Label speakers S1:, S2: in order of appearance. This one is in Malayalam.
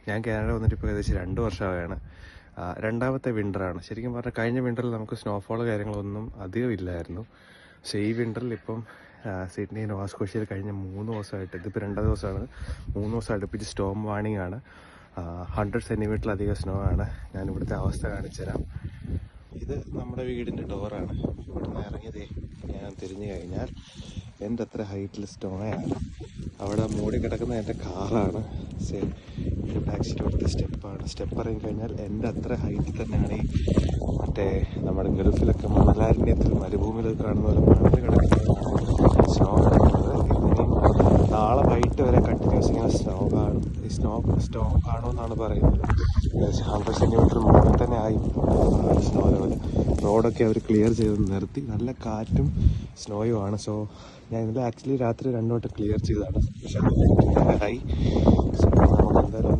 S1: ഞാൻ കാനഡ വന്നിട്ട് ഇപ്പോൾ ഏകദേശം 2 വർഷമായാണ്. രണ്ടാമത്തെ വിൻ്ററാണ്. ശരിക്കും പറഞ്ഞാൽ കഴിഞ്ഞ വിൻ്ററിൽ നമുക്ക് സ്നോഫോൾ കാര്യങ്ങളൊന്നും അധികം ഇല്ലായിരുന്നു. പക്ഷേ ഈ വിൻ്ററിൽ ഇപ്പം സിഡ്നി നോവാസ്കോഷ്യയിൽ കഴിഞ്ഞ 3 ദിവസമായിട്ട്, ഇതിപ്പോൾ 2 ദിവസമാണ്, 3 ദിവസം അടുപ്പിച്ച് സ്റ്റോം വാർണിംഗ് ആണ്. 100 സെൻറ്റിമീറ്ററിലധികം സ്നോ ആണ്. ഞാൻ ഇവിടുത്തെ അവസ്ഥ കാണിച്ചു തരാം. ഇത് നമ്മുടെ വീടിൻ്റെ ഡോറാണ്. ഇവിടുന്ന് ഇറങ്ങിയതേ ഞാൻ തിരിഞ്ഞു കഴിഞ്ഞാൽ എൻ്റെ അത്ര ഹൈറ്റിൽ സ്നോയാണ്. അവിടെ മൂടി കിടക്കുന്ന എൻ്റെ കാറാണ്. ഇവിടെ ആക്ച്വലി ഇവിടുത്തെ സ്റ്റെപ്പാണ്. സ്റ്റെപ്പ് ഇറങ്ങി കഴിഞ്ഞാൽ എൻ്റെ അത്ര ഹൈറ്റിൽ തന്നെയാണ് ഈ മറ്റേ നമ്മുടെ ഗൾഫിലൊക്കെ മണലാരണ്യത്തിൽ മരുഭൂമിയിലൊക്കെ കാണുന്ന പോലെ മണൽ കിടക്കുന്ന സ്നോ കിടക്കുന്നത്. ഇനിയും നാളെ വൈകിട്ട് വരെ കണ്ടിന്യൂസ് ഇങ്ങനെ സ്നോ കാണും. ഈ സ്നോ കാണുമെന്നാണ് പറയുന്നത്. 100 സെൻറ്റിമീറ്റർ മുകളിൽ തന്നെ ആയി സ്നോ ലെവൽ. റോഡൊക്കെ അവർ ക്ലിയർ ചെയ്ത് നിർത്തി. നല്ല കാറ്റും സ്നോയും ആണ്. സോ ഞാൻ ഇന്നലെ ആക്ച്വലി രാത്രി 2 വട്ടം ക്ലിയർ ചെയ്തതാണ്. പക്ഷേ ഹൈ. സോ നമുക്ക് എന്തായാലും